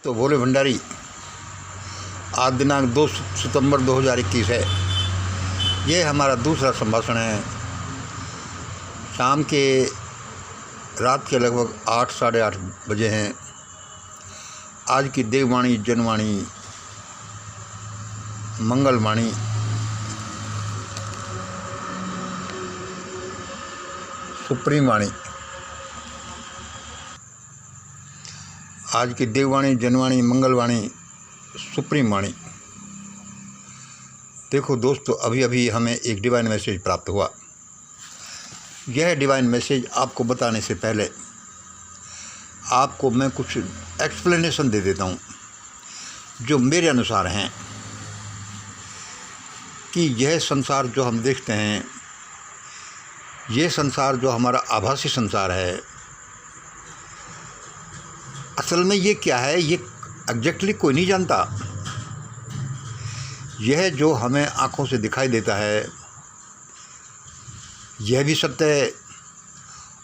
तो भोले भंडारी, आज दिनांक 2 सितंबर 2021 है। ये हमारा दूसरा संभाषण है। शाम के रात के लगभग 8 साढ़े 8 बजे हैं। आज की देववाणी, जनवाणी, मंगलवाणी, सुप्रीम वाणी। आज की देववाणी, जनवाणी, मंगलवाणी, सुप्रीम वाणी। देखो दोस्तों, अभी अभी हमें एक डिवाइन मैसेज प्राप्त हुआ। यह डिवाइन मैसेज आपको बताने से पहले आपको मैं कुछ एक्सप्लेनेशन दे देता हूँ, जो मेरे अनुसार हैं कि यह संसार जो हम देखते हैं, यह संसार जो हमारा आभासी संसार है, असल में ये क्या है, ये एग्जैक्टली कोई नहीं जानता। यह जो हमें आँखों से दिखाई देता है, यह भी सत्य है,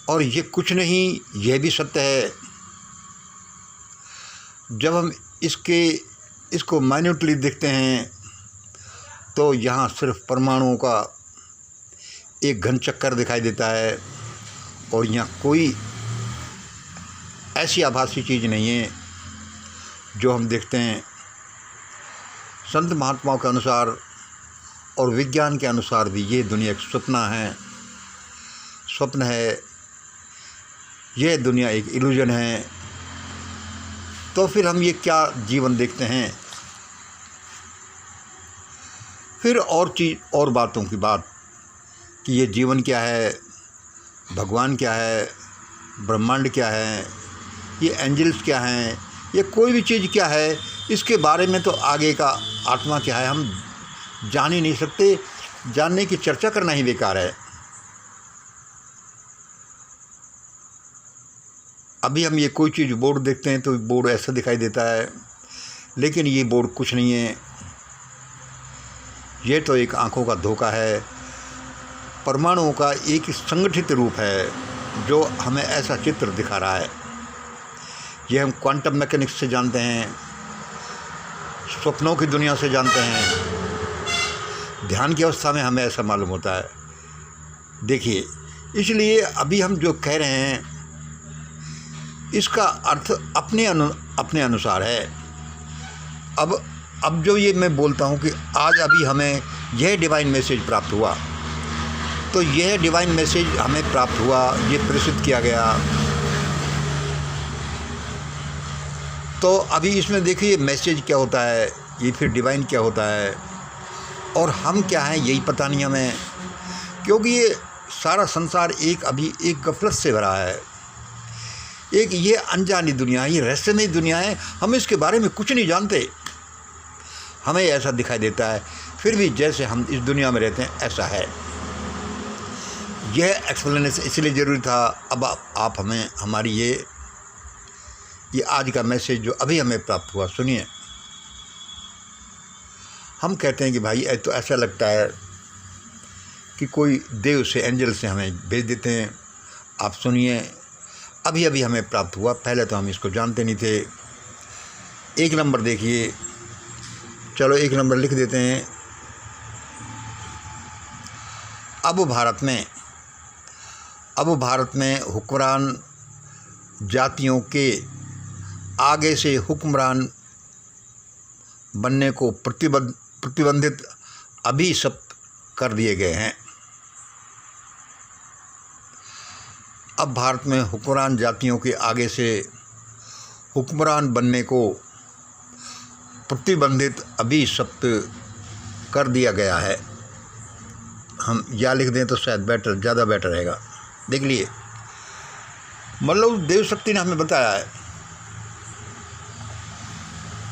और ये कुछ नहीं, यह भी सत्य है। जब हम इसको माइन्यूटली देखते हैं तो यहाँ सिर्फ परमाणुओं का एक घन चक्कर दिखाई देता है, और यहाँ कोई ऐसी आभासी चीज़ नहीं है जो हम देखते हैं। संत महात्माओं के अनुसार और विज्ञान के अनुसार भी ये दुनिया एक स्वप्न है, यह दुनिया एक इल्यूजन है। तो फिर हम ये क्या जीवन देखते हैं? फिर और बातों की बात कि ये जीवन क्या है, भगवान क्या है, ब्रह्मांड क्या है, ये एंजल्स क्या हैं, ये कोई भी चीज़ क्या है, इसके बारे में तो आगे का आत्मा क्या है हम जान ही नहीं सकते। जानने की चर्चा करना ही बेकार है। अभी हम ये कोई चीज़ बोर्ड देखते हैं तो बोर्ड ऐसा दिखाई देता है, लेकिन ये बोर्ड कुछ नहीं है। ये तो एक आँखों का धोखा है। परमाणुओं का एक संगठित रूप है जो हमें ऐसा चित्र दिखा रहा है। यह हम क्वांटम मैकेनिक्स से जानते हैं, स्वप्नों की दुनिया से जानते हैं, ध्यान की अवस्था में हमें ऐसा मालूम होता है। देखिए, इसलिए अभी हम जो कह रहे हैं इसका अर्थ अपने अनुसार है। अब जो ये मैं बोलता हूँ कि आज अभी हमें यह डिवाइन मैसेज प्राप्त हुआ, तो यह डिवाइन मैसेज हमें प्राप्त हुआ, ये प्रेषित किया गया। तो अभी इसमें देखिए मैसेज क्या होता है, ये फिर डिवाइन क्या होता है, और हम क्या हैं यही पता नहीं हमें, क्योंकि ये सारा संसार अभी एक गफलत से भरा है। एक ये अनजानी दुनिया है, ये रहस्यमय दुनिया है। हम इसके बारे में कुछ नहीं जानते। हमें ऐसा दिखाई देता है, फिर भी जैसे हम इस दुनिया में रहते हैं ऐसा है। यह एक्सप्लेनेशन इसलिए ज़रूरी था। अब आप हमें हमारी ये आज का मैसेज जो अभी हमें प्राप्त हुआ सुनिए। हम कहते हैं कि भाई तो ऐसा लगता है कि कोई देव से, एंजल से हमें भेज देते हैं। आप सुनिए, अभी अभी हमें प्राप्त हुआ, पहले तो हम इसको जानते नहीं थे। 1 नंबर देखिए, चलो 1 नंबर लिख देते हैं। अब भारत में हुक्मरान जातियों के आगे से हुक्मरान बनने को प्रतिबंधित अभिशप्त कर दिए गए हैं। अब भारत में हुक्मरान जातियों के आगे से हुक्मरान बनने को प्रतिबंधित अभिशप्त कर दिया गया है। हम या लिख दें तो शायद ज़्यादा बेटर रहेगा। देख लिए, मतलब देव शक्ति ने हमें बताया है,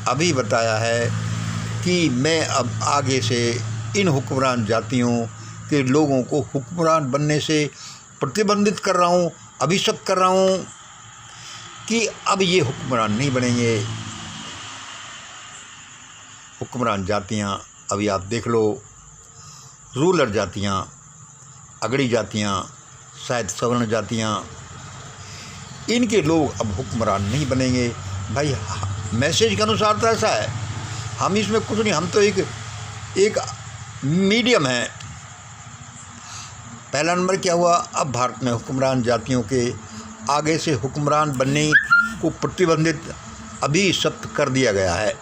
अभी बताया है कि मैं अब आगे से इन हुक्मरान जातियों के लोगों को हुक्मरान बनने से प्रतिबंधित कर रहा हूँ, अभिशप्त कर रहा हूँ कि अब ये हुक्मरान नहीं बनेंगे। हुक्मरान जातियाँ अभी आप देख लो, रूलर जातियाँ, अगड़ी जातियाँ, शायद सवर्ण जातियाँ, इनके लोग अब हुक्मरान नहीं बनेंगे। भाई मैसेज के अनुसार तो ऐसा है, हम इसमें कुछ नहीं, हम तो एक मीडियम है। पहला नंबर क्या हुआ, अब भारत में हुक्मरान जातियों के आगे से हुक्मरान बनने को प्रतिबंधित अभी सख्त कर दिया गया है,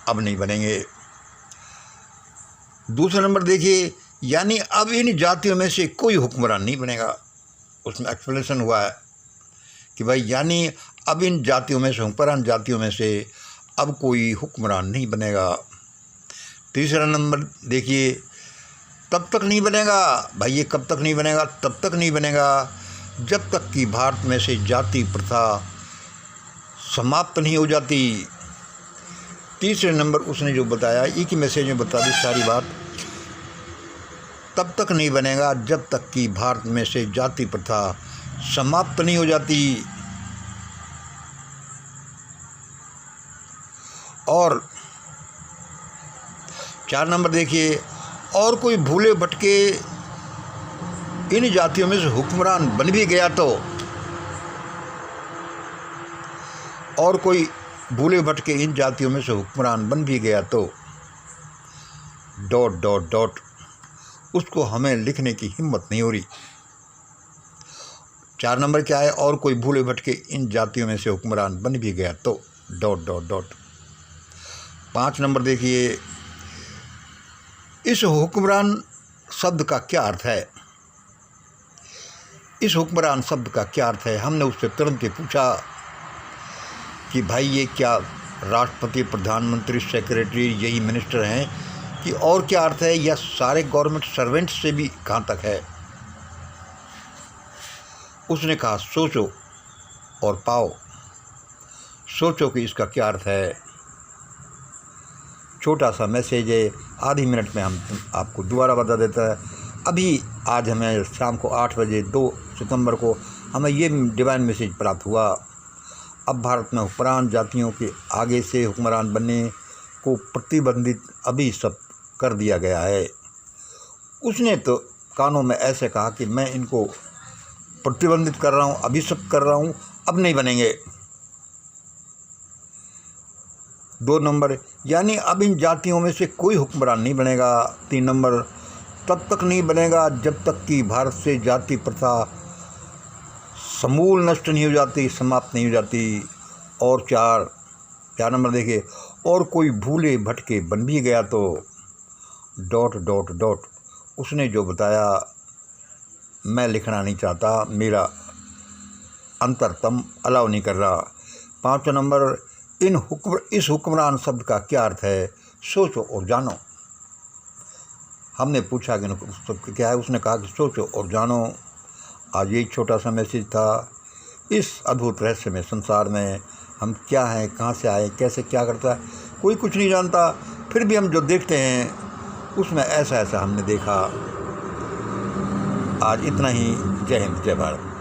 अब नहीं बनेंगे। दूसरा नंबर देखिए, यानी अब इन जातियों में से कोई हुक्मरान नहीं बनेगा। उसमें एक्सप्लेनेशन हुआ है कि भाई यानी अब इन जातियों में से, हुक्मरान जातियों में से अब कोई हुक्मरान नहीं बनेगा। तीसरा नंबर देखिए, तब तक नहीं बनेगा। भाई ये कब तक नहीं बनेगा? तब तक नहीं बनेगा जब तक कि भारत में से जाति प्रथा समाप्त नहीं हो जाती। तीसरे नंबर उसने जो बताया, एक ही मैसेज में बता दी सारी बात, तब तक नहीं बनेगा जब तक कि भारत में से जाति प्रथा समाप्त नहीं हो जाती। और 4 नंबर देखिए, और कोई भूले भटके इन जातियों में से हुक्मरान बन भी गया तो, और कोई भूले भटके इन जातियों में से हुक्मरान बन भी गया तो ... उसको हमें लिखने की हिम्मत नहीं हो रही। 4 नंबर क्या है, और कोई भूले भटके इन जातियों में से हुक्मरान बन भी गया तो ... 5 नंबर देखिए, इस हुक्मरान शब्द का क्या अर्थ है? इस हुक्मरान शब्द का क्या अर्थ है? हमने उससे तुरंत ही पूछा कि भाई ये क्या राष्ट्रपति, प्रधानमंत्री, सेक्रेटरी, यही मिनिस्टर हैं कि और क्या अर्थ है, या सारे गवर्नमेंट सर्वेंट से भी कहाँ तक है? उसने कहा सोचो और पाओ। सोचो कि इसका क्या अर्थ है। छोटा सा मैसेज है, आधी मिनट में हम आपको दोबारा बता देता है। अभी आज हमें शाम को 8 बजे 2 सितंबर को हमें ये डिवाइन मैसेज प्राप्त हुआ, अब भारत में हुक्मरान जातियों के आगे से हुक्मरान बनने को प्रतिबंधित अभी सब कर दिया गया है। उसने तो कानों में ऐसे कहा कि मैं इनको प्रतिबंधित कर रहा हूँ, अभी सब कर रहा हूँ, अब नहीं बनेंगे। 2 नंबर, यानी अब इन जातियों में से कोई हुक्मरान नहीं बनेगा। 3 नंबर, तब तक नहीं बनेगा जब तक कि भारत से जाति प्रथा समूल नष्ट नहीं हो जाती, समाप्त नहीं हो जाती। और 4 नंबर देखिए, और कोई भूले भटके बन भी गया तो ... उसने जो बताया मैं लिखना नहीं चाहता, मेरा अंतरतम अलाउ नहीं कर रहा। 5 नंबर, इस हुक्मरान शब्द का क्या अर्थ है? सोचो और जानो। हमने पूछा कि क्या है? उसने कहा कि सोचो और जानो। आज यही छोटा सा मैसेज था। इस अद्भुत रहस्यमय संसार में हम क्या हैं, कहाँ से आए, कैसे क्या करता है, कोई कुछ नहीं जानता। फिर भी हम जो देखते हैं उसमें ऐसा हमने देखा। आज इतना ही। जय हिंद, जय भारत।